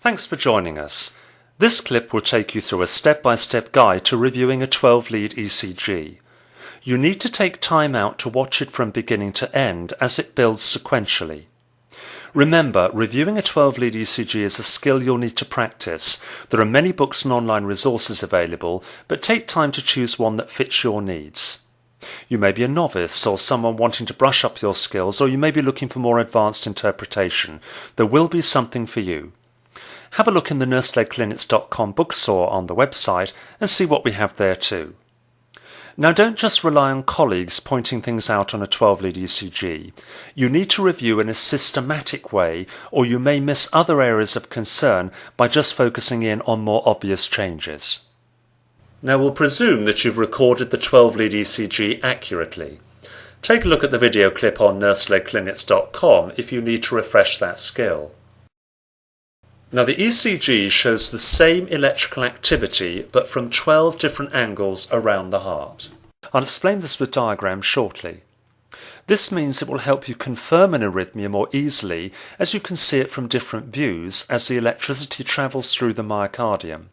Thanks for joining us. This clip will take you through a step-by-step guide to reviewing a 12-lead ECG. You need to take time out to watch it from beginning to end as it builds sequentially. Remember, reviewing a 12-lead ECG is a skill you'll need to practice. There are many books and online resources available, but take time to choose one that fits your needs. You may be a novice or someone wanting to brush up your skills, or you may be looking for more advanced interpretation. There will be something for you. Have a look in the nurseledclinics.com bookstore on the website and see what we have there too. Now, don't just rely on colleagues pointing things out on a 12-lead ECG. You need to review in a systematic way, or you may miss other areas of concern by just focusing in on more obvious changes. Now, we'll presume that you've recorded the 12-lead ECG accurately. Take a look at the video clip on nurseledclinics.com if you need to refresh that skill. Now, the ECG shows the same electrical activity but from 12 different angles around the heart. I'll explain this with diagrams shortly. This means it will help you confirm an arrhythmia more easily as you can see it from different views as the electricity travels through the myocardium.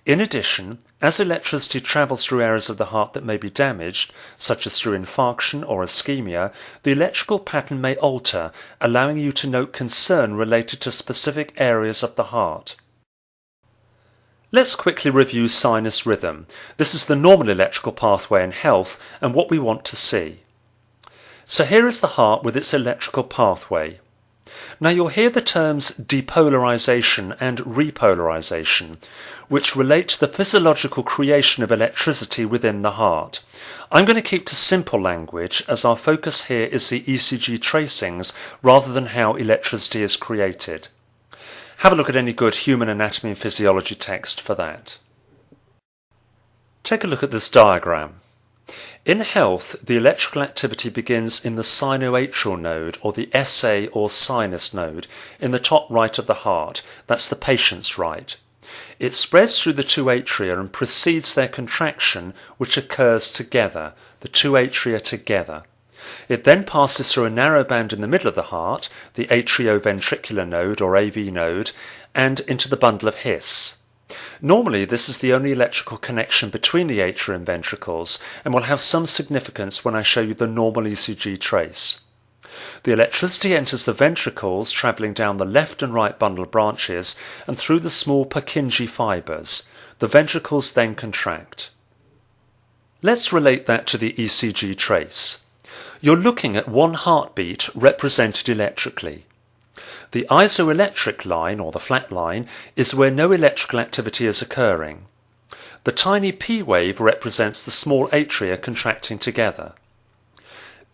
In addition, as electricity travels through areas of the heart that may be damaged, such as through infarction or ischemia, the electrical pattern may alter, allowing you to note concern related to specific areas of the heart. Let's quickly review sinus rhythm. This is the normal electrical pathway in health and what we want to see. So here is the heart with its electrical pathway. Now you'll hear the terms depolarization and repolarization, which relate to the physiological creation of electricity within the heart. I'm going to keep to simple language as our focus here is the ECG tracings rather than how electricity is created. Have a look at any good human anatomy and physiology text for that. Take a look at this diagram. In health, the electrical activity begins in the sinoatrial node, or the SA or sinus node, in the top right of the heart. That's the patient's right. It spreads through the two atria and precedes their contraction, which occurs together, the two atria together. It then passes through a narrow band in the middle of the heart, the atrioventricular node, or AV node, and into the bundle of His. Normally, this is the only electrical connection between the atria and ventricles, and will have some significance when I show you the normal ECG trace. The electricity enters the ventricles, travelling down the left and right bundle branches and through the small Purkinje fibres. The ventricles then contract. Let's relate that to the ECG trace. You're looking at one heartbeat represented electrically. The isoelectric line, or the flat line, is where no electrical activity is occurring. The tiny P wave represents the small atria contracting together.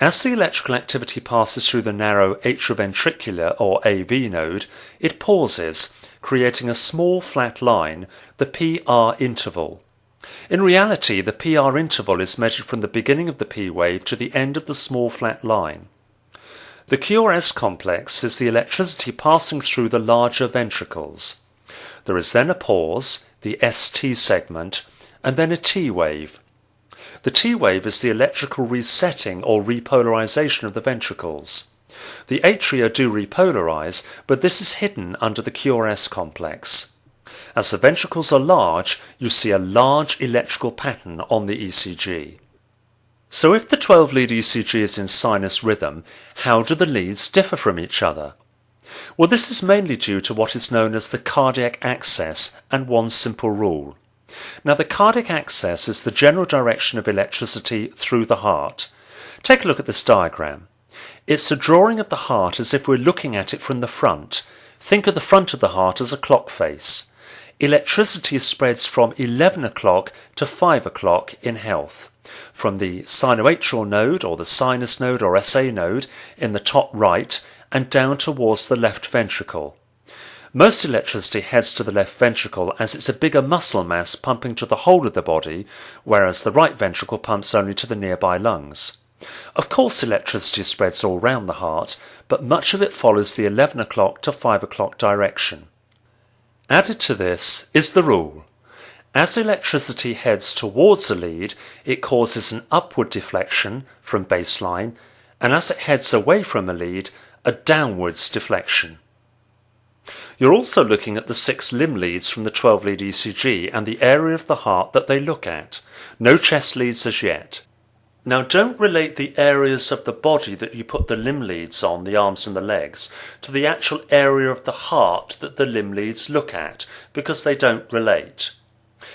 As the electrical activity passes through the narrow atrioventricular, or AV node, it pauses, creating a small flat line, the PR interval. In reality, the PR interval is measured from the beginning of the P wave to the end of the small flat line. The QRS complex is the electricity passing through the larger ventricles. There is then a pause, the ST segment, and then a T wave. The T wave is the electrical resetting or repolarization of the ventricles. The atria do repolarize, but this is hidden under the QRS complex. As the ventricles are large, you see a large electrical pattern on the ECG. So if the 12-lead ECG is in sinus rhythm, how do the leads differ from each other? Well, this is mainly due to what is known as the cardiac axis and one simple rule. Now, the cardiac axis is the general direction of electricity through the heart. Take a look at this diagram. It's a drawing of the heart as if we're looking at it from the front. Think of the front of the heart as a clock face. Electricity spreads from 11 o'clock to 5 o'clock in health, from the sinoatrial node, or the sinus node, or SA node, in the top right, and down towards the left ventricle. Most electricity heads to the left ventricle as it's a bigger muscle mass pumping to the whole of the body, whereas the right ventricle pumps only to the nearby lungs. Of course, electricity spreads all round the heart, but much of it follows the 11 o'clock to 5 o'clock direction. Added to this is the rule. As electricity heads towards the lead, it causes an upward deflection from baseline, and as it heads away from a lead, a downwards deflection. You're also looking at the 6 limb leads from the 12-lead ECG and the area of the heart that they look at. No chest leads as yet. Now don't relate the areas of the body that you put the limb leads on, the arms and the legs, to the actual area of the heart that the limb leads look at, because they don't relate.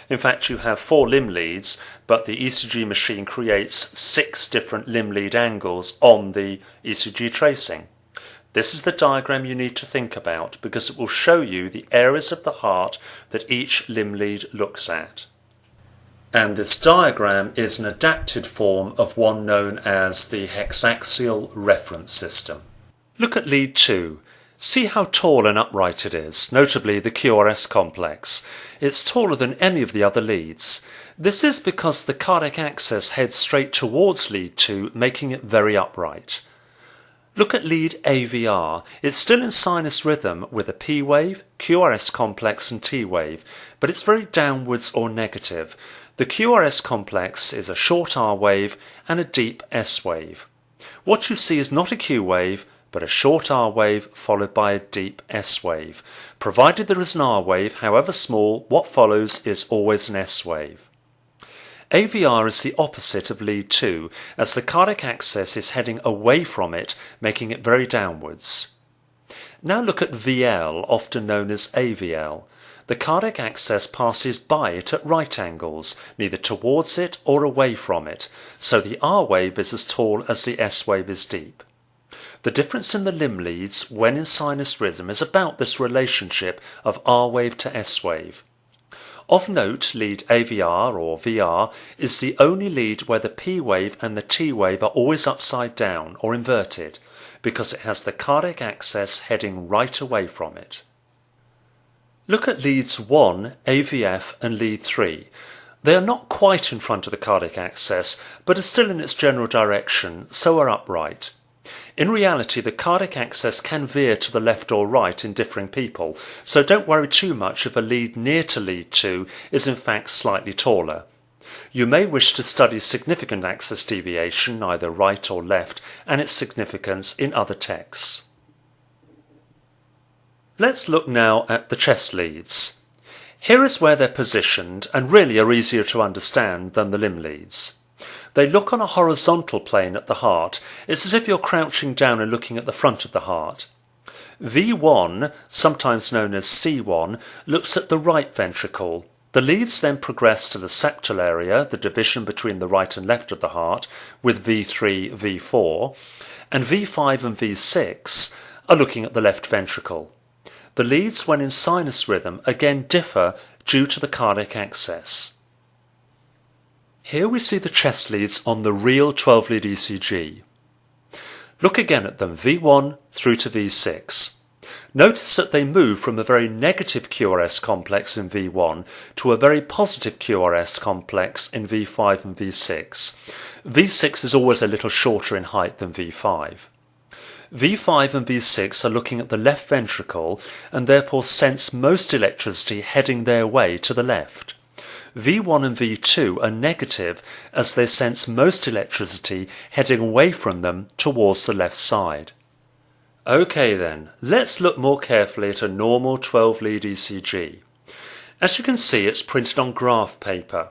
In fact, you have 4 limb leads, but the ECG machine creates 6 different limb lead angles on the ECG tracing. This is the diagram you need to think about because it will show you the areas of the heart that each limb lead looks at. And this diagram is an adapted form of one known as the hexaxial reference system. Look at lead 2. See how tall and upright it is, notably the QRS complex. It's taller than any of the other leads. This is because the cardiac axis heads straight towards lead 2, making it very upright. Look at lead AVR. It's still in sinus rhythm with a P wave, QRS complex and T wave, but it's very downwards or negative. The QRS complex is a short R wave and a deep S wave. What you see is not a Q wave, but a short R wave followed by a deep S wave. Provided there is an R wave, however small, what follows is always an S wave. AVR is the opposite of lead 2, as the cardiac axis is heading away from it, making it very downwards. Now look at VL, often known as AVL. The cardiac axis passes by it at right angles, neither towards it or away from it, so the R wave is as tall as the S wave is deep. The difference in the limb leads when in sinus rhythm is about this relationship of R wave to S wave. Of note, lead AVR or VR is the only lead where the P wave and the T wave are always upside down or inverted, because it has the cardiac axis heading right away from it. Look at leads 1, AVF and lead 3. They are not quite in front of the cardiac axis, but are still in its general direction, so are upright. In reality, the cardiac axis can veer to the left or right in differing people, so don't worry too much if a lead near to lead 2 is in fact slightly taller. You may wish to study significant axis deviation, either right or left, and its significance in other texts. Let's look now at the chest leads. Here is where they're positioned and really are easier to understand than the limb leads. They look on a horizontal plane at the heart. It's as if you're crouching down and looking at the front of the heart. V1, sometimes known as C1, looks at the right ventricle. The leads then progress to the septal area, the division between the right and left of the heart, with V3, V4, and V5 and V6 are looking at the left ventricle. The leads when in sinus rhythm again differ due to the cardiac axis. Here we see the chest leads on the real 12-lead ECG. Look again at them, V1 through to V6. Notice that they move from a very negative QRS complex in V1 to a very positive QRS complex in V5 and V6. V6 is always a little shorter in height than V5. V5 and V6 are looking at the left ventricle and therefore sense most electricity heading their way to the left. V1 and V2 are negative as they sense most electricity heading away from them towards the left side. Okay then, let's look more carefully at a normal 12-lead ECG. As you can see, it's printed on graph paper.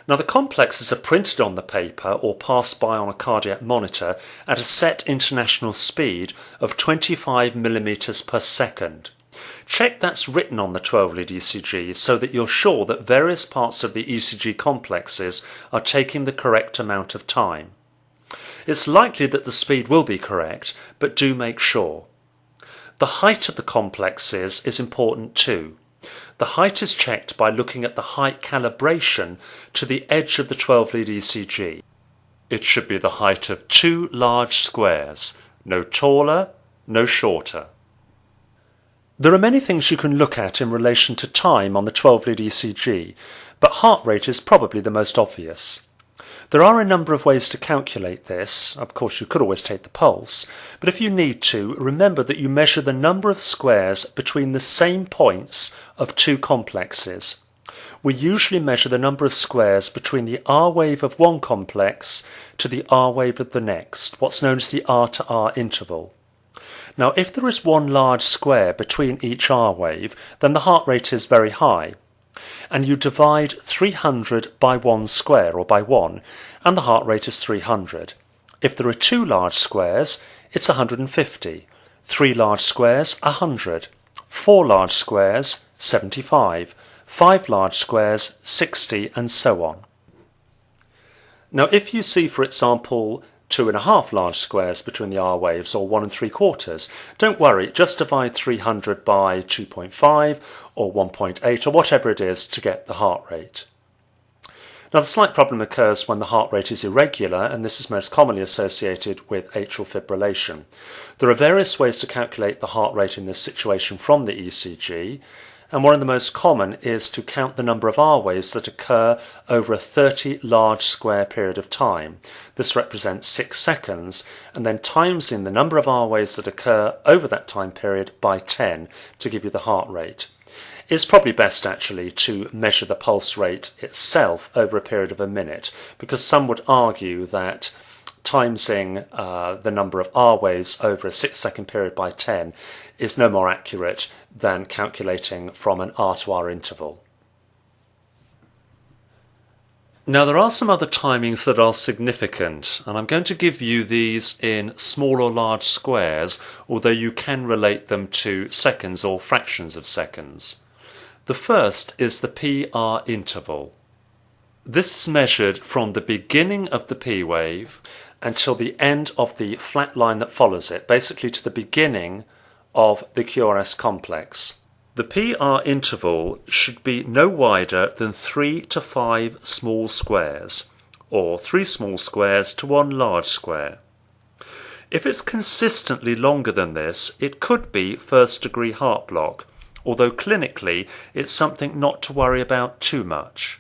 Now the complexes are printed on the paper or passed by on a cardiac monitor at a set international speed of 25 mm per second. Check that's written on the 12-lead ECG so that you're sure that various parts of the ECG complexes are taking the correct amount of time. It's likely that the speed will be correct, but do make sure. The height of the complexes is important too. The height is checked by looking at the height calibration to the edge of the 12-lead ECG. It should be the height of 2 large squares, no taller, no shorter. There are many things you can look at in relation to time on the 12-lead ECG, but heart rate is probably the most obvious. There are a number of ways to calculate this. Of course, you could always take the pulse, but if you need to, remember that you measure the number of squares between the same points of 2 complexes. We usually measure the number of squares between the R wave of one complex to the R wave of the next, what's known as the R to R interval. Now, if there is one large square between each R wave, then the heart rate is very high. And you divide 300 by 1 square, or by 1, and the heart rate is 300. If there are 2 large squares, it's 150. 3 large squares, 100. 4 large squares, 75. 5 large squares, 60, and so on. Now, if you see, for example, 2.5 large squares between the R waves, or 1 3/4, don't worry, just divide 300 by 2.5 or 1.8 or whatever it is to get the heart rate. Now, the slight problem occurs when the heart rate is irregular, and this is most commonly associated with atrial fibrillation. There are various ways to calculate the heart rate in this situation from the ECG, and one of the most common is to count the number of R waves that occur over a 30 large square period of time. This represents 6 seconds, and then times in the number of R waves that occur over that time period by 10 to give you the heart rate. It's probably best actually to measure the pulse rate itself over a period of a minute, because some would argue that timesing the number of R waves over a 6-second period by 10 is no more accurate than calculating from an R to R interval. Now, there are some other timings that are significant, and I'm going to give you these in small or large squares, although you can relate them to seconds or fractions of seconds. The first is the PR interval. This is measured from the beginning of the P wave until the end of the flat line that follows it, basically to the beginning of the QRS complex. The PR interval should be no wider than 3 to 5 small squares, or 3 small squares to 1 large square. If it's consistently longer than this, it could be first-degree heart block, although clinically it's something not to worry about too much.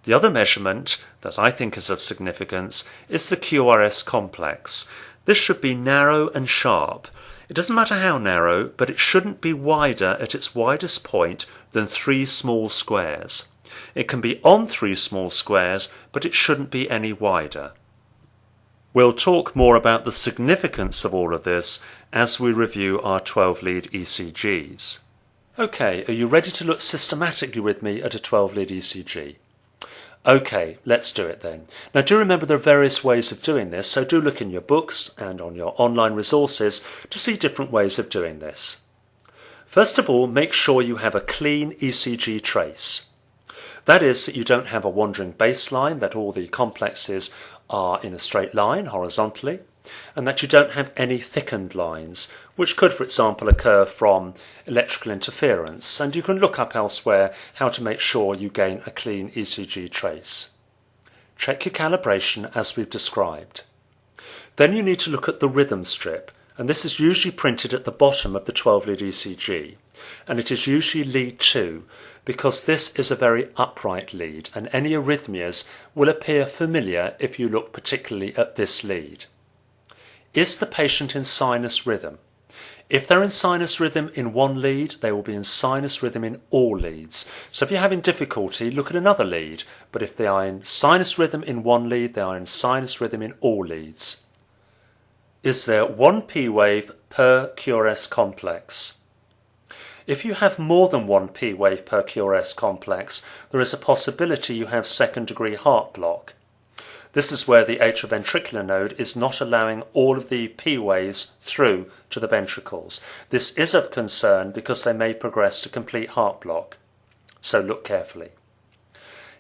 The other measurement that I think is of significance is the QRS complex. This should be narrow and sharp. It doesn't matter how narrow, but it shouldn't be wider at its widest point than 3 small squares. It can be on 3 small squares, but it shouldn't be any wider. We'll talk more about the significance of all of this as we review our 12-lead ECGs. Okay, are you ready to look systematically with me at a 12-lead ECG? Okay, let's do it then. Now, do remember there are various ways of doing this, so do look in your books and on your online resources to see different ways of doing this. First of all, make sure you have a clean ECG trace. That is, that you don't have a wandering baseline, that all the complexes are in a straight line horizontally, and that you don't have any thickened lines, which could, for example, occur from electrical interference, and you can look up elsewhere how to make sure you gain a clean ECG trace. Check your calibration as we've described. Then you need to look at the rhythm strip, and this is usually printed at the bottom of the 12-lead ECG, and it is usually lead 2, because this is a very upright lead, and any arrhythmias will appear familiar if you look particularly at this lead. Is the patient in sinus rhythm? If they're in sinus rhythm in one lead, they will be in sinus rhythm in all leads. So if you're having difficulty, look at another lead. But if they are in sinus rhythm in one lead, they are in sinus rhythm in all leads. Is there one P wave per QRS complex? If you have more than one P wave per QRS complex, there is a possibility you have second-degree heart block. This is where the atrioventricular node is not allowing all of the P waves through to the ventricles. This is of concern because they may progress to complete heart block. So look carefully.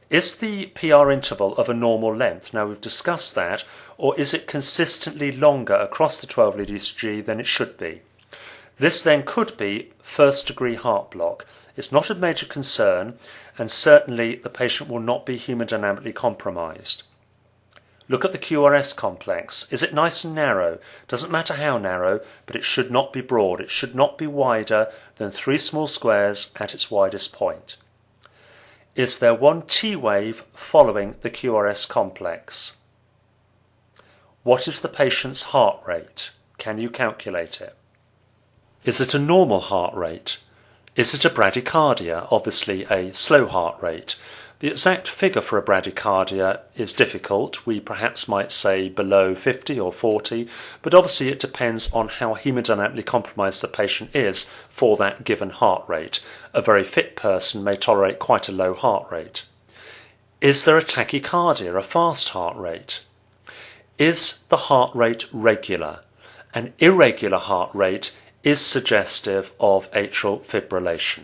Is the PR interval of a normal length? Now, we've discussed that. Or is it consistently longer across the 12-lead ECG than it should be? This then could be first-degree heart block. It's not of major concern, and certainly the patient will not be hemodynamically compromised. Look at the QRS complex. Is it nice and narrow? Doesn't matter how narrow, but it should not be broad. It should not be wider than 3 small squares at its widest point. Is there one T wave following the QRS complex? What is the patient's heart rate? Can you calculate it? Is it a normal heart rate? Is it a bradycardia, obviously a slow heart rate? The exact figure for a bradycardia is difficult. We perhaps might say below 50 or 40, but obviously it depends on how hemodynamically compromised the patient is for that given heart rate. A very fit person may tolerate quite a low heart rate. Is there a tachycardia, a fast heart rate? Is the heart rate regular? An irregular heart rate is suggestive of atrial fibrillation.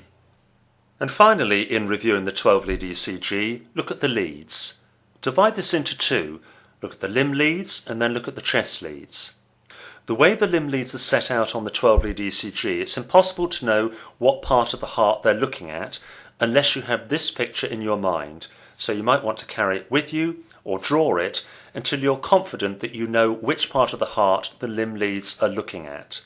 And finally, in reviewing the 12-lead ECG, look at the leads. Divide this into two. Look at the limb leads and then look at the chest leads. The way the limb leads are set out on the 12-lead ECG, it's impossible to know what part of the heart they're looking at unless you have this picture in your mind. So you might want to carry it with you or draw it until you're confident that you know which part of the heart the limb leads are looking at.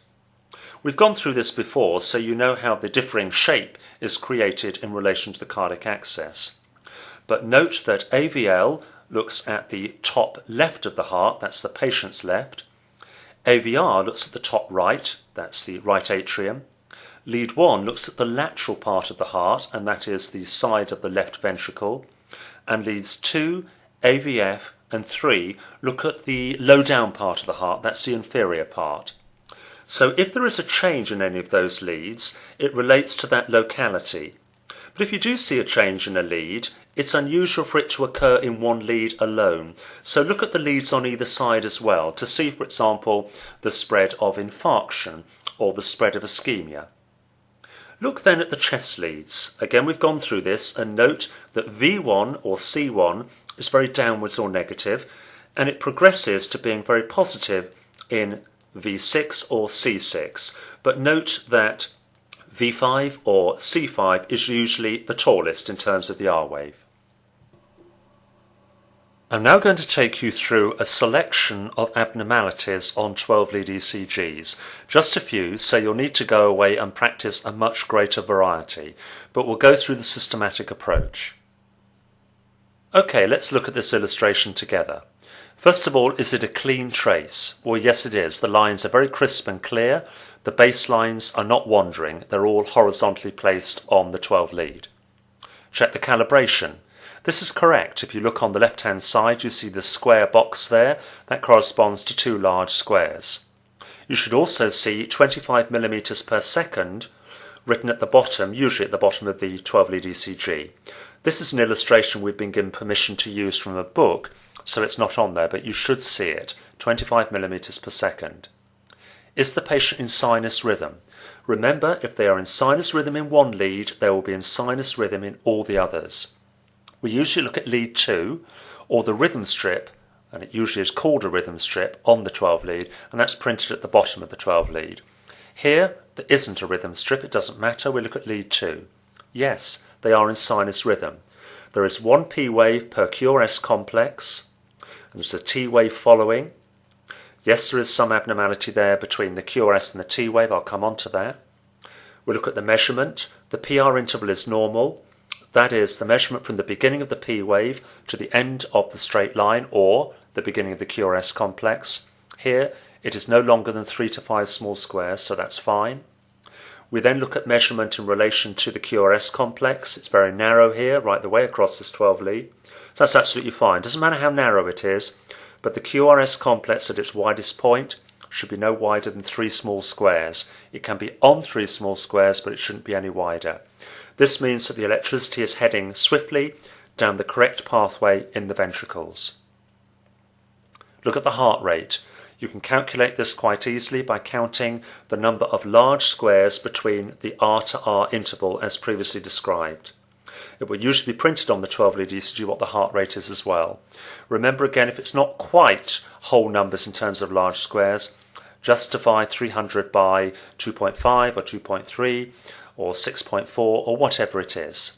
We've gone through this before, so you know how the differing shape is created in relation to the cardiac access. But note that AVL looks at the top left of the heart, that's the patient's left. AVR looks at the top right, that's the right atrium. Lead 1 looks at the lateral part of the heart, and that is the side of the left ventricle. And leads 2, AVF, and 3 look at the low down part of the heart, that's the inferior part. So if there is a change in any of those leads, it relates to that locality. But if you do see a change in a lead, it's unusual for it to occur in one lead alone. So look at the leads on either side as well to see, for example, the spread of infarction or the spread of ischemia. Look then at the chest leads. Again, we've gone through this, and note that V1 or C1 is very downwards or negative, and it progresses to being very positive in V6 or C6, but note that V5 or C5 is usually the tallest in terms of the R wave. I'm now going to take you through a selection of abnormalities on 12-lead ECGs. Just a few, so you'll need to go away and practice a much greater variety, but we'll go through the systematic approach. Okay, let's look at this illustration together. First of all, is it a clean trace? Well, yes it is. The lines are very crisp and clear. The baselines are not wandering. They're all horizontally placed on the 12 lead. Check the calibration. This is correct. If you look on the left-hand side, you see the square box there. That corresponds to 2 large squares. You should also see 25 millimeters per second written at the bottom, usually at the bottom of the 12-lead ECG. This is an illustration we've been given permission to use from a book, so it's not on there, but you should see it, 25 millimeters per second. Is the patient in sinus rhythm? Remember, if they are in sinus rhythm in one lead, they will be in sinus rhythm in all the others. We usually look at lead 2, or the rhythm strip, and it usually is called a rhythm strip, on the 12 lead, and that's printed at the bottom of the 12 lead. Here, there isn't a rhythm strip, it doesn't matter, we look at lead 2. Yes, they are in sinus rhythm. There is 1 P wave per QRS complex, and there's a T wave following. Yes, there is some abnormality there between the QRS and the T wave. I'll come on to that. We'll look at the measurement. The PR interval is normal. That is the measurement from the beginning of the P wave to the end of the straight line, or the beginning of the QRS complex. Here, it is no longer than 3 to 5 small squares, so that's fine. We then look at measurement in relation to the QRS complex. It's very narrow here, right the way across this 12 lead. So that's absolutely fine. Doesn't matter how narrow it is, but the QRS complex at its widest point should be no wider than 3 small squares. It can be on 3 small squares, but it shouldn't be any wider. This means that the electricity is heading swiftly down the correct pathway in the ventricles. Look at the heart rate. You can calculate this quite easily by counting the number of large squares between the R to R interval as previously described. It will usually be printed on the 12-lead ECG what the heart rate is as well. Remember again, if it's not quite whole numbers in terms of large squares, just divide 300 by 2.5 or 2.3 or 6.4 or whatever it is.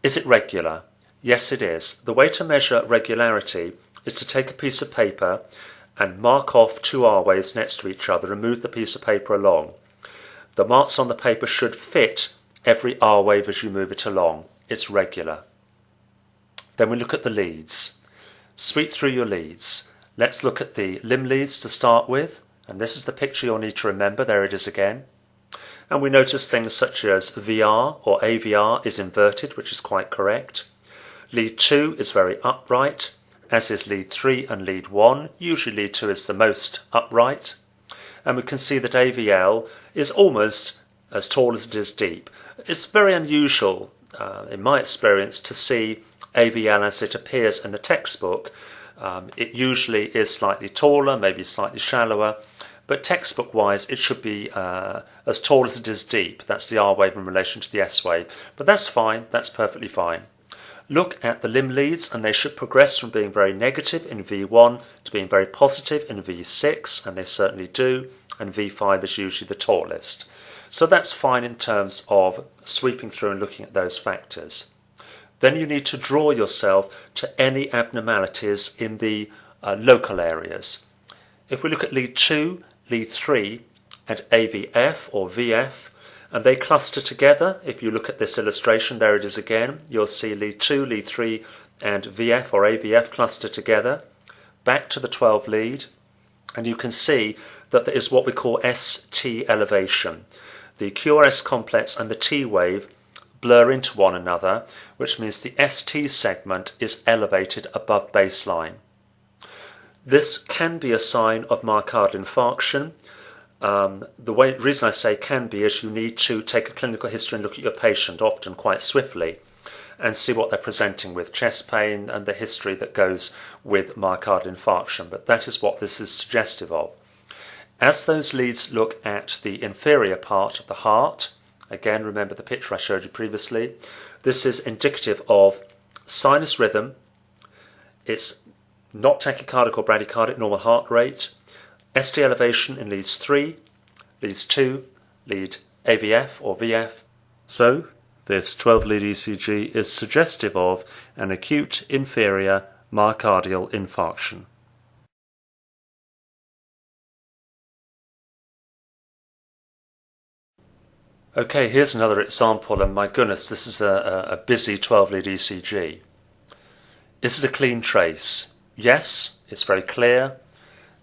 Is it regular? Yes, it is. The way to measure regularity is to take a piece of paper and mark off 2 R waves next to each other and move the piece of paper along. The marks on the paper should fit every R wave as you move it along. It's regular. Then we look at the leads. Sweep through your leads. Let's look at the limb leads to start with, and this is the picture you'll need to remember. There it is again. And we notice things such as VR or AVR is inverted, which is quite correct. Lead 2 is very upright, as is lead 3 and lead 1. Usually lead 2 is the most upright. And we can see that AVL is almost as tall as it is deep. It's very unusual, in my experience, to see AVL as it appears in the textbook. It usually is slightly taller, maybe slightly shallower, but textbook-wise it should be as tall as it is deep. That's the R wave in relation to the S wave. But that's fine, that's perfectly fine. Look at the limb leads, and they should progress from being very negative in V1 to being very positive in V6, and they certainly do, and V5 is usually the tallest. So that's fine in terms of sweeping through and looking at those factors. Then you need to draw yourself to any abnormalities in the local areas. If we look at lead 2, lead 3, and AVF or VF, and they cluster together. If you look at this illustration, there it is again, you'll see lead 2, lead 3 and VF or AVF cluster together, back to the 12 lead, and you can see that there is what we call ST elevation. The QRS complex and the T wave blur into one another, which means the ST segment is elevated above baseline. This can be a sign of myocardial infarction. The reason I say can be is you need to take a clinical history and look at your patient, often quite swiftly, and see what they're presenting with, chest pain and the history that goes with myocardial infarction. But that is what this is suggestive of. As those leads look at the inferior part of the heart, again remember the picture I showed you previously, this is indicative of sinus rhythm. It's not tachycardic or bradycardic, normal heart rate. ST elevation in leads 3, leads 2, lead AVF or VF. So this 12-lead ECG is suggestive of an acute inferior myocardial infarction. Okay, here's another example, and my goodness, this is a busy 12-lead ECG. Is it a clean trace? Yes, it's very clear.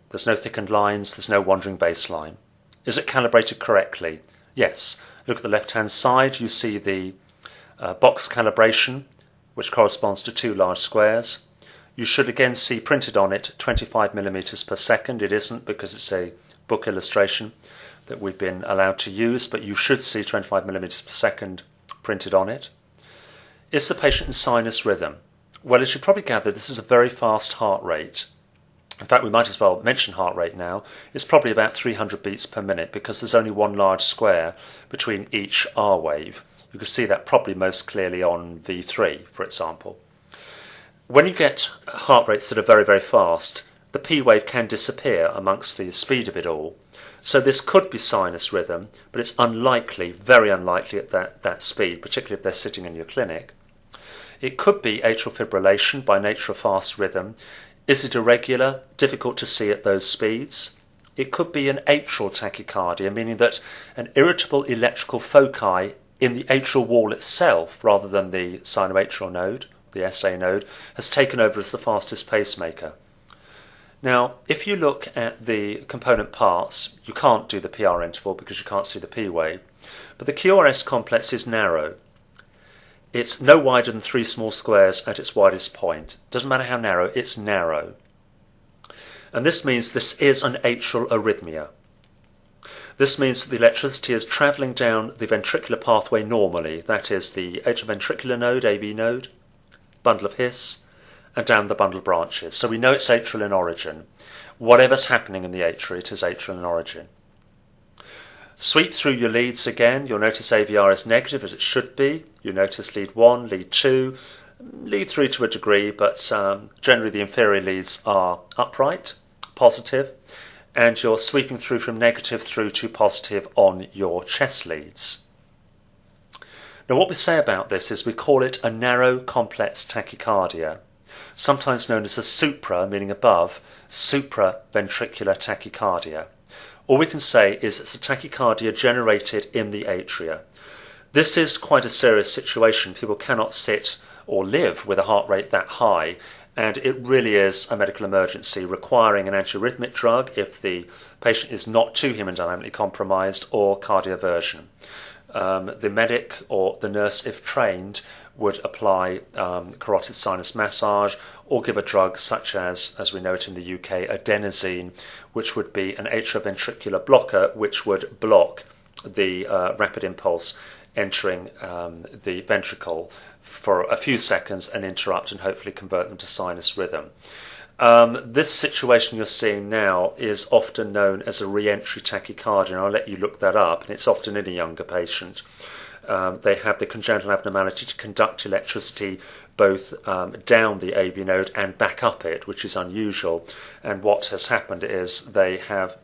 There's no thickened lines, there's no wandering baseline. Is it calibrated correctly? Yes. Look at the left-hand side, you see the box calibration, which corresponds to 2 large squares. You should again see printed on it 25 millimeters per second. It isn't because it's a book illustration that we've been allowed to use, but you should see 25 millimeters per second printed on it. Is the patient in sinus rhythm? Well, as you probably gathered, this is a very fast heart rate. In fact, we might as well mention heart rate now. It's probably about 300 beats per minute because there's only one large square between each R wave. You can see that probably most clearly on V3, for example. When you get heart rates that are very, very fast, the P wave can disappear amongst the speed of it all. So this could be sinus rhythm, but it's unlikely, very unlikely at that speed, particularly if they're sitting in your clinic. It could be atrial fibrillation by nature of fast rhythm. Is it irregular? Difficult to see at those speeds. It could be an atrial tachycardia, meaning that an irritable electrical foci in the atrial wall itself, rather than the sinoatrial node, the SA node, has taken over as the fastest pacemaker. Now, if you look at the component parts, you can't do the PR interval because you can't see the P wave, but the QRS complex is narrow. It's no wider than 3 small squares at its widest point. Doesn't matter how narrow, it's narrow. And this means this is an atrial arrhythmia. This means that the electricity is travelling down the ventricular pathway normally, that is the atrioventricular node, AB node, bundle of His, and down the bundle of branches. So we know it's atrial in origin. Whatever's happening in the atria, it is atrial in origin. Sweep through your leads again. You'll notice AVR is negative as it should be. You notice lead 1, lead 2, lead 3 to a degree, but generally the inferior leads are upright, positive, and you're sweeping through from negative through to positive on your chest leads. Now what we say about this is we call it a narrow complex tachycardia, sometimes known as a supra, meaning above, supraventricular tachycardia. All we can say is it's a tachycardia generated in the atria. This is quite a serious situation. People cannot sit or live with a heart rate that high, and it really is a medical emergency requiring an antiarrhythmic drug if the patient is not too hemodynamically compromised, or cardioversion. The medic or the nurse, if trained, would apply carotid sinus massage or give a drug such as we know it in the UK, adenosine, which would be an atrioventricular blocker, which would block the rapid impulse entering the ventricle for a few seconds and interrupt and hopefully convert them to sinus rhythm. This situation you're seeing now is often known as a re-entry tachycardia, and I'll let you look that up, and it's often in a younger patient. They have the congenital abnormality to conduct electricity both down the AV node and back up it, which is unusual. And what has happened is they have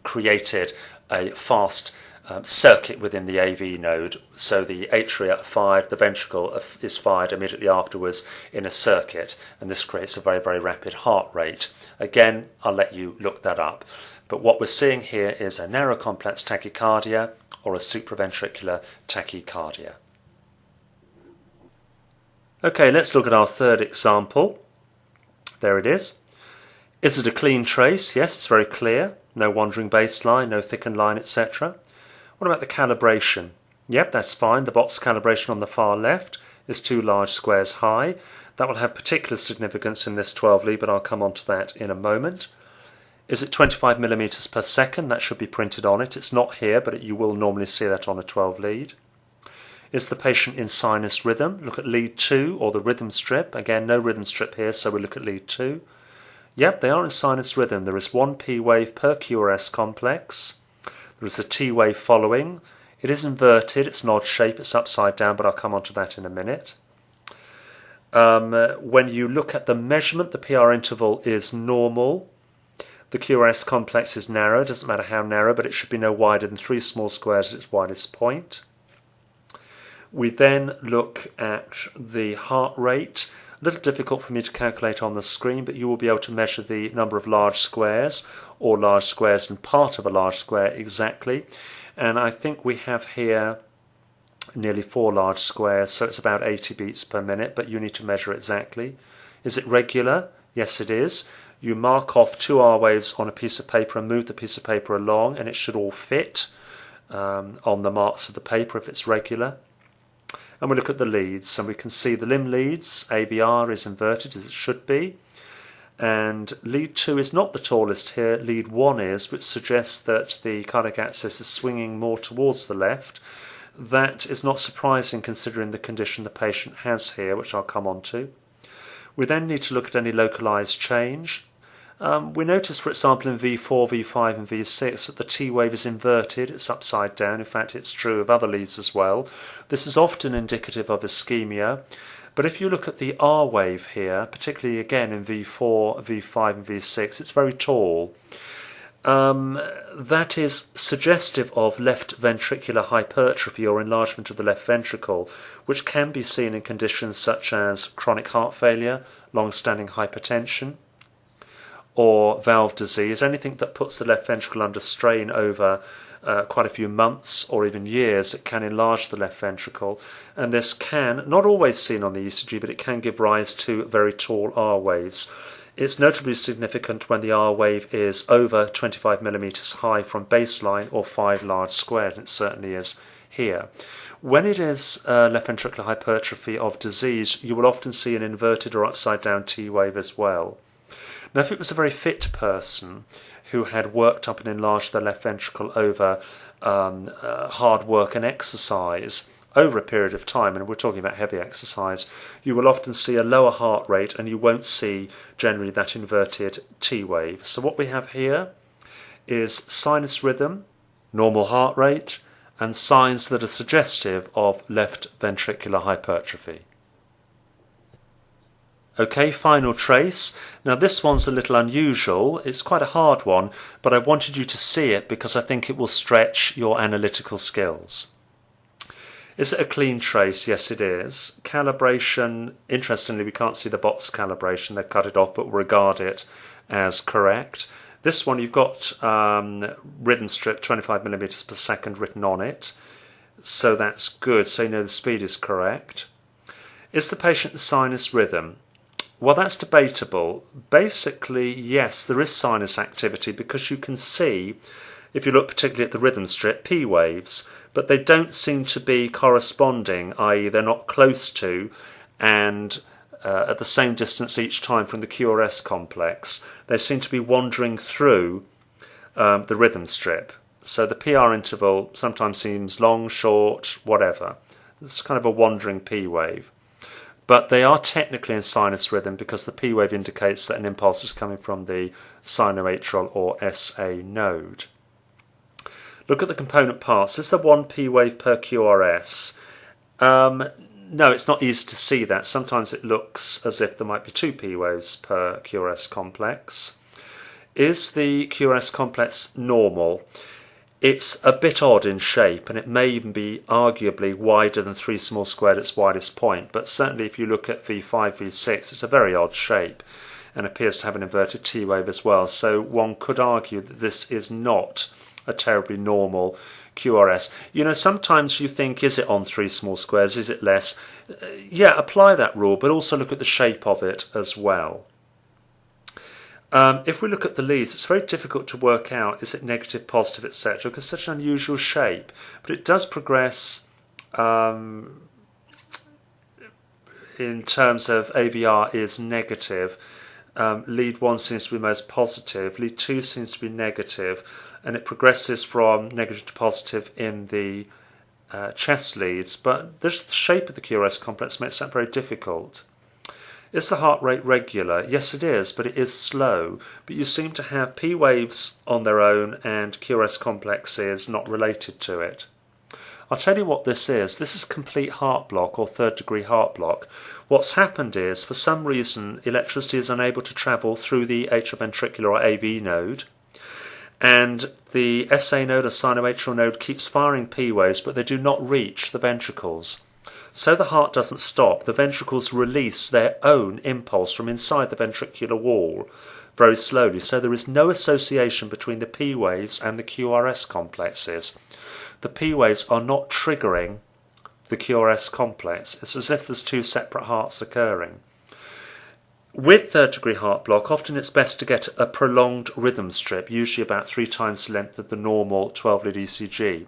created a fast circuit within the AV node, so the atria are fired, the ventricle is fired immediately afterwards in a circuit, and this creates a very, very rapid heart rate. Again, I'll let you look that up. But what we're seeing here is a narrow complex tachycardia or a supraventricular tachycardia. Okay, let's look at our third example. There it is. Is it a clean trace? Yes, it's very clear. No wandering baseline, no thickened line, etc. What about the calibration? Yep, that's fine. The box calibration on the far left is 2 large squares high. That will have particular significance in this 12 lead, but I'll come on to that in a moment. Is it 25 millimeters per second? That should be printed on it. It's not here, but you will normally see that on a 12 lead. Is the patient in sinus rhythm? Look at lead 2 or the rhythm strip. Again, no rhythm strip here, so we look at lead 2. Yep, they are in sinus rhythm. There is 1 P wave per QRS complex. There is a T wave following. It is inverted, it's an odd shape, it's upside down, but I'll come on to that in a minute. When you look at the measurement, the PR interval is normal. The QRS complex is narrow, it doesn't matter how narrow, but it should be no wider than 3 small squares at its widest point. We then look at the heart rate. A little difficult for me to calculate on the screen, but you will be able to measure the number of large squares or large squares and part of a large square exactly. And I think we have here nearly 4 large squares, so it's about 80 beats per minute, but you need to measure exactly. Is it regular? Yes, it is. You mark off 2 R waves on a piece of paper and move the piece of paper along, and it should all fit on the marks of the paper if it's regular. And we look at the leads, and we can see the limb leads, ABR is inverted as it should be, and lead 2 is not the tallest here, lead 1 is, which suggests that the cardiac axis is swinging more towards the left. That is not surprising considering the condition the patient has here, which I'll come on to. We then need to look at any localized change. We notice, for example, in V4, V5 and V6 that the T wave is inverted, it's upside down. In fact, it's true of other leads as well. This is often indicative of ischemia. But if you look at the R wave here, particularly again in V4, V5 and V6, it's very tall. That is suggestive of left ventricular hypertrophy or enlargement of the left ventricle, which can be seen in conditions such as chronic heart failure, long-standing hypertension, or valve disease, anything that puts the left ventricle under strain over quite a few months or even years. It can enlarge the left ventricle, and this can, not always seen on the ECG, but it can give rise to very tall R waves. It's notably significant when the R wave is over 25 millimeters high from baseline or 5 large squares, and it certainly is here. When it is left ventricular hypertrophy of disease, you will often see an inverted or upside down T wave as well. Now, if it was a very fit person who had worked up and enlarged their left ventricle over hard work and exercise over a period of time, and we're talking about heavy exercise, you will often see a lower heart rate and you won't see generally that inverted T wave. So what we have here is sinus rhythm, normal heart rate, and signs that are suggestive of left ventricular hypertrophy. Okay, final trace. Now this one's a little unusual. It's quite a hard one, but I wanted you to see it because I think it will stretch your analytical skills. Is it a clean trace? Yes, it is. Calibration, interestingly, we can't see the box calibration. They've cut it off, but we'll regard it as correct. This one, you've got rhythm strip, 25 millimeters per second written on it. So that's good. So you know the speed is correct. Is the patient in sinus rhythm? Well, that's debatable. Basically, yes, there is sinus activity because you can see, if you look particularly at the rhythm strip, P waves. but they don't seem to be corresponding, i.e. they're not close to and at the same distance each time from the QRS complex. They seem to be wandering through the rhythm strip. So the PR interval sometimes seems long, short, whatever. It's kind of a wandering P wave. But they are technically in sinus rhythm because the P wave indicates that an impulse is coming from the sinoatrial or SA node. Look at the component parts. Is there one P wave per QRS? No, it's not easy to see that. Sometimes it looks as if there might be two P waves per QRS complex. Is the QRS complex normal? It's a bit odd in shape, and it may even be arguably wider than 3 small squared at its widest point, but certainly if you look at V5, V6, it's a very odd shape and appears to have an inverted T wave as well. So one could argue that this is not a terribly normal QRS. You know, sometimes you think, is it on 3 small squares, is it less? Yeah, apply that rule, but also look at the shape of it as well. If we look at the leads, it's very difficult to work out, is it negative, positive, etc., because it's such an unusual shape. But it does progress in terms of AVR is negative. Lead 1 seems to be most positive, lead 2 seems to be negative, and it progresses from negative to positive in the chest leads. But the shape of the QRS complex makes that very difficult. Is the heart rate regular? Yes, it is, but it is slow. But you seem to have P waves on their own and QRS complexes not related to it. I'll tell you what this is. This is complete heart block or third degree heart block. What's happened is, for some reason, electricity is unable to travel through the atrioventricular or AV node, and the SA node or sinoatrial node keeps firing P waves, but they do not reach the ventricles. So the heart doesn't stop. The ventricles release their own impulse from inside the ventricular wall very slowly. So there is no association between the P waves and the QRS complexes. The P waves are not triggering the QRS complex. It's as if there's two separate hearts occurring. With third degree heart block, often it's best to get a prolonged rhythm strip, usually about 3 times the length of the normal 12-lead ECG.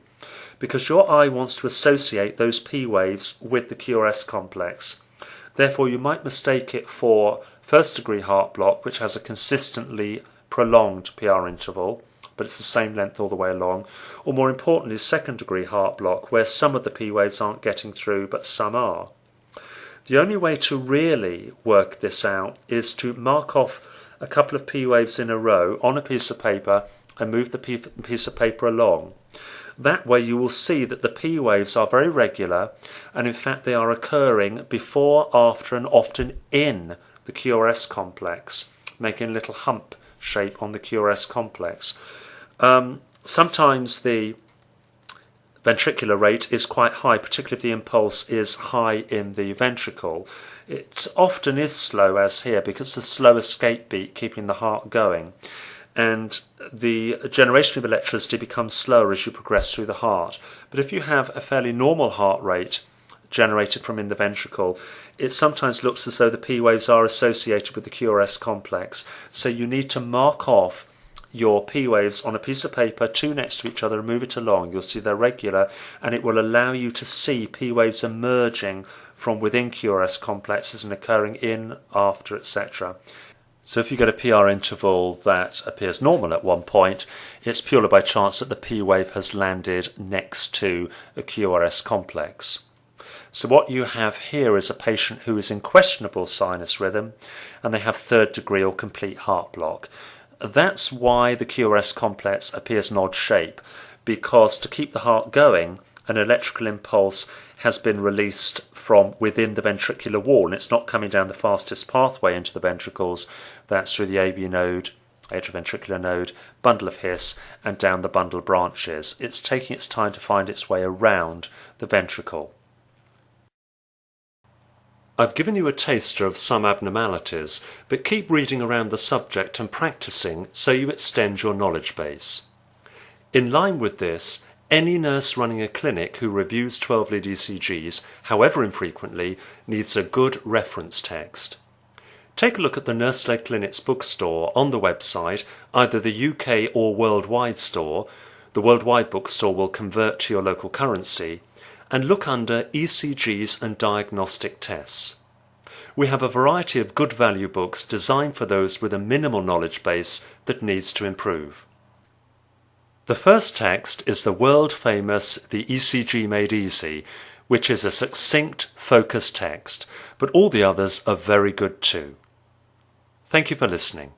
Because your eye wants to associate those P waves with the QRS complex. Therefore, you might mistake it for first degree heart block, which has a consistently prolonged PR interval, but it's the same length all the way along, or more importantly, second degree heart block, where some of the P waves aren't getting through, but some are. The only way to really work this out is to mark off a couple of P waves in a row on a piece of paper and move the piece of paper along. That way you will see that the P waves are very regular, and in fact they are occurring before, after and often in the QRS complex, making a little hump shape on the QRS complex. Sometimes the ventricular rate is quite high, particularly if the impulse is high in the ventricle. It often is slow, as here, because the slow escape beat keeping the heart going. And the generation of electricity becomes slower as you progress through the heart. But if you have a fairly normal heart rate generated from in the ventricle, it sometimes looks as though the P waves are associated with the QRS complex. So you need to mark off your P waves on a piece of paper, 2 next to each other, and move it along. You'll see they're regular, and it will allow you to see P waves emerging from within QRS complexes and occurring in, after, etc. So if you get a PR interval that appears normal at one point, it's purely by chance that the P wave has landed next to a QRS complex. So what you have here is a patient who is in questionable sinus rhythm, and they have third degree or complete heart block. That's why the QRS complex appears an odd shape, because to keep the heart going, an electrical impulse has been released from within the ventricular wall, and it's not coming down the fastest pathway into the ventricles. That's through the AV node, atrioventricular node, bundle of His, and down the bundle branches. It's taking its time to find its way around the ventricle. I've given you a taster of some abnormalities, but keep reading around the subject and practicing so you extend your knowledge base. In line with this, any nurse running a clinic who reviews 12-lead ECGs, however infrequently, needs a good reference text. Take a look at the Nurse-Led Clinics bookstore on the website, either the UK or worldwide store. The worldwide bookstore will convert to your local currency, and look under ECGs and diagnostic tests. We have a variety of good value books designed for those with a minimal knowledge base that needs to improve. The first text is the world-famous The ECG Made Easy, which is a succinct, focused text, but all the others are very good too. Thank you for listening.